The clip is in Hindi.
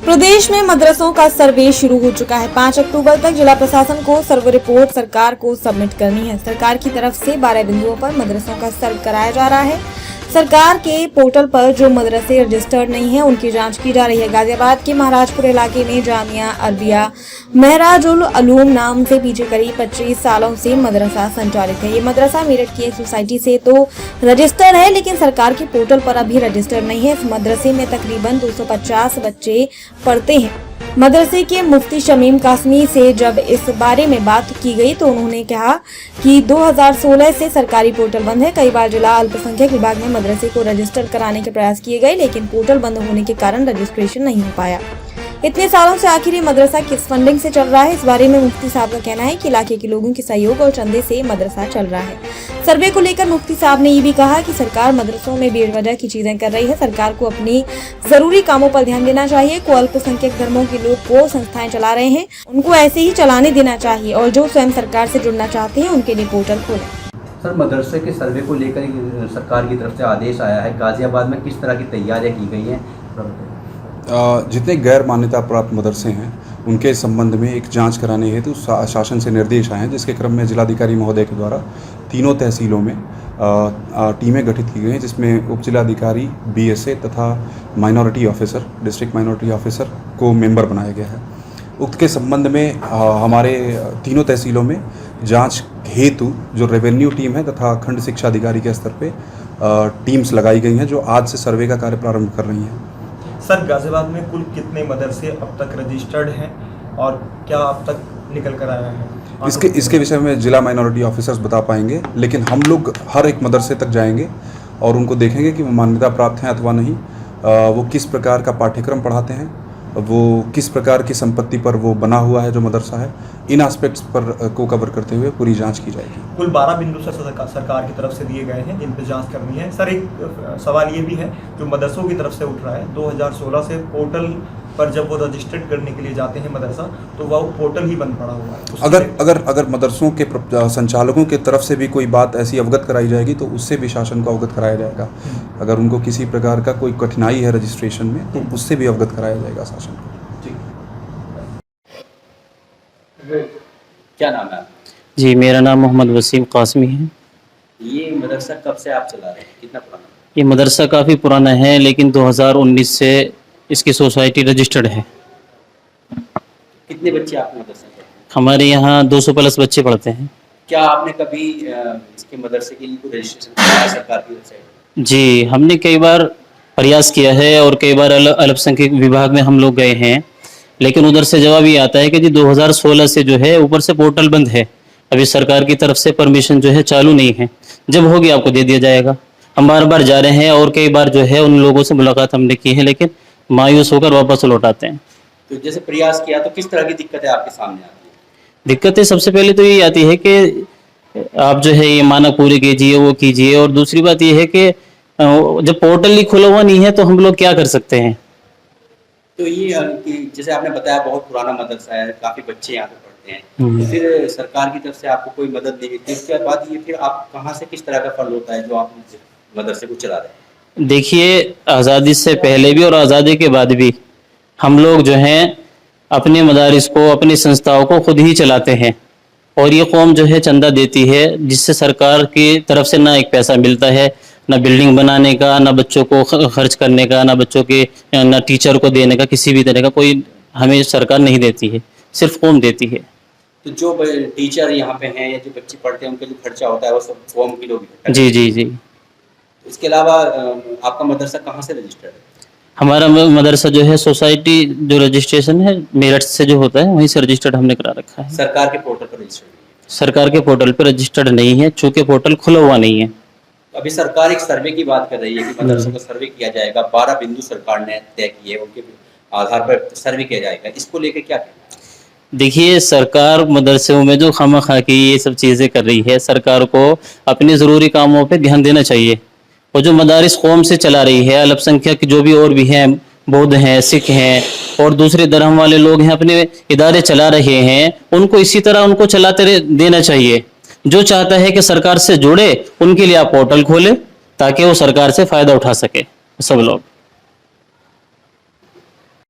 प्रदेश में मदरसों का सर्वे शुरू हो चुका है। 5 अक्टूबर तक जिला प्रशासन को सर्वे रिपोर्ट सरकार को सबमिट करनी है। सरकार की तरफ से 12 बिंदुओं पर मदरसों का सर्वे कराया जा रहा है। सरकार के पोर्टल पर जो मदरसे रजिस्टर्ड नहीं है उनकी जांच की जा रही है। गाजियाबाद के महाराजपुर इलाके में जामिया अरबिया महराजुल उलूम नाम से पीछे करीब 25 सालों से मदरसा संचालित है। ये मदरसा मेरठ की एक सोसाइटी से तो रजिस्टर्ड है, लेकिन सरकार के पोर्टल पर अभी रजिस्टर्ड नहीं है। इस मदरसे में तकरीबन 250 बच्चे पढ़ते हैं। मदरसे के मुफ्ती शमीम कासमी से जब इस बारे में बात की गई तो उन्होंने कहा कि 2016 से सरकारी पोर्टल बंद है। कई बार जिला अल्पसंख्यक विभाग में मदरसे को रजिस्टर कराने के प्रयास किए गए, लेकिन पोर्टल बंद होने के कारण रजिस्ट्रेशन नहीं हो पाया। इतने सालों से आखिर ये मदरसा किस फंडिंग से चल रहा है, इस बारे में मुफ्ती साहब का कहना है कि इलाके के लोगों के सहयोग और चंदे से मदरसा चल रहा है। सर्वे को लेकर मुफ्ती साहब ने ये भी कहा कि सरकार मदरसों में बेवजह की चीजें कर रही है। सरकार को अपनी जरूरी कामों पर ध्यान देना चाहिए। को अल्पसंख्यक धर्मों के लोग को संस्थाएं चला रहे हैं, उनको ऐसे ही चलाने देना चाहिए और जो स्वयं सरकार से जुड़ना चाहते हैं उनके लिए पोर्टल खोलें। सर, मदरसे के सर्वे को लेकर सरकार की तरफ से आदेश आया है। गाजियाबाद में किस तरह की तैयारियां की गई हैं? जितने गैर मान्यता प्राप्त मदरसे हैं उनके संबंध में एक जांच कराने हेतु शासन से निर्देश आए हैं, जिसके क्रम में जिलाधिकारी महोदय के द्वारा तीनों तहसीलों में टीमें गठित की गई हैं, जिसमें उप जिलाधिकारी BSA तथा minority officer district minority officer को मेंबर बनाया गया है। उक्त के संबंध में हमारे तीनों तहसीलों में जांच हेतु जो रेवेन्यू टीम है तथा खंड शिक्षा अधिकारी के स्तर पे टीम्स लगाई गई हैं, जो आज से सर्वे का कार्य प्रारंभ कर रही हैं। सर, गाजियाबाद में कुल कितने मदरसे अब तक रजिस्टर्ड हैं और क्या अब तक निकल कर आया है? इसके विषय में जिला माइनॉरिटी ऑफिसर्स बता पाएंगे, लेकिन हम लोग हर एक मदरसे तक जाएंगे और उनको देखेंगे कि वो मान्यता प्राप्त हैं अथवा नहीं, वो किस प्रकार का पाठ्यक्रम पढ़ाते हैं, वो किस प्रकार की संपत्ति पर वो बना हुआ है जो मदरसा है। इन एस्पेक्ट्स पर को कवर करते हुए पूरी जांच की जाएगी। कुल 12 बिंदु सरकार की तरफ से दिए गए हैं जिन पर जांच करनी है। सर, एक सवाल ये भी है जो मदरसों की तरफ से उठ रहा है, 2016 से पोर्टल पर जब वो रजिस्टर्ड करने के लिए जाते हैं मदरसा, तो वह पोर्टल ही बंद पड़ा हुआ है। अगर मदरसों के संचालकों की तरफ से भी कोई बात ऐसी अवगत कराई जाएगी तो उससे भी शासन को अवगत कराया जाएगा। अगर उनको किसी प्रकार का कोई कठिनाई है रजिस्ट्रेशन में तो उससे भी अवगत कराया जाएगा शासन को। क्या नाम है? जी, मेरा नाम मोहम्मद वसीम कासमी है। ये मदरसा कब से आप चला रहे हैं? कितना पुराना? ये मदरसा काफ़ी पुराना है, लेकिन 2019 से इसकी सोसाइटी रजिस्टर्ड है। कितने बच्चे आपके मदरसे में? हमारे यहाँ 200 प्लस बच्चे पढ़ते हैं। क्या आपने कभी इसके मदरसे के लिए कोई रजिस्ट्रेशन कराया सरकार की वेबसाइट? जी, हमने कई बार प्रयास किया है और कई बार अल्पसंख्यक विभाग में हम लोग गए हैं, लेकिन उधर से जवाब ये आता है कि जी 2016 से जो है ऊपर से पोर्टल बंद है, अभी सरकार की तरफ से परमिशन जो है चालू नहीं है, जब होगी आपको दे दिया जाएगा। हम बार बार जा रहे हैं और कई बार जो है उन लोगों से मुलाकात हमने की है, लेकिन मायूस होकर वापस लौटाते हैं। तो जैसे प्रयास किया तो किस तरह की दिक्कतें आपके सामने आती है? दिक्कतें सबसे पहले तो ये आती है कि आप जो है ये मानक पूरे कीजिए, वो कीजिए, और दूसरी बात ये है कि जब पोर्टल ही खुला हुआ नहीं है तो हम लोग क्या कर सकते हैं। तो ये कि जैसे आपने बताया बहुत पुराना मदरसा है, काफी बच्चे यहाँ पे पढ़ते हैं, तो फिर सरकार की तरफ से आपको कोई मदद नहीं मिलती, उसके बाद ये फिर आप कहाँ से किस तरह का फंड होता है जो आप मदरसे को चला रहे हैं? देखिए, आज़ादी से पहले भी और आज़ादी के बाद भी हम लोग जो हैं अपने मदारिस को, अपनी संस्थाओं को खुद ही चलाते हैं, और ये कौम जो है चंदा देती है, जिससे सरकार की तरफ से ना एक पैसा मिलता है, ना बिल्डिंग बनाने का, ना बच्चों को खर्च करने का, ना बच्चों के, ना टीचर को देने का, किसी भी तरह का कोई हमें सरकार नहीं देती है, सिर्फ कौम देती है। तो जो टीचर यहाँ पे हैं या जो बच्चे पढ़ते हैं उनका जो खर्चा होता है वो सब कौम के लोग ही? जी जी जी। इसके अलावा आपका मदरसा कहाँ से रजिस्टर्ड है? हमारा मदरसा जो है सोसाइटी जो रजिस्ट्रेशन है मेरठ से जो होता है वहीं से रजिस्टर्ड हमने करा रखा है। सरकार के पोर्टल पर रजिस्टर्ड? सरकार के पोर्टल पर रजिस्टर्ड नहीं है, चूँकि पोर्टल खुला हुआ नहीं है। अभी सरकार एक सर्वे की बात कर रही है कि मदरसों का सर्वे किया जाएगा, 12 बिंदु सरकार ने तय किए, उनके आधार पर सर्वे किया जाएगा, इसको लेकर क्या कहना? देखिए, सरकार मदरसों में जो खामखा की ये सब चीज़ें कर रही है, सरकार को अपने ज़रूरी कामों पे ध्यान देना चाहिए। और जो मदारिस कौम से चला रही है, अल्पसंख्यक जो भी और भी हैं, बौद्ध हैं, सिख हैं और दूसरे धर्म वाले लोग हैं, अपने इदारे चला रहे हैं, उनको इसी तरह उनको चलाते देना चाहिए। जो चाहता है कि सरकार से जुड़े, उनके लिए आप पोर्टल खोलें ताकि वो सरकार से फ़ायदा उठा सके सब लोग।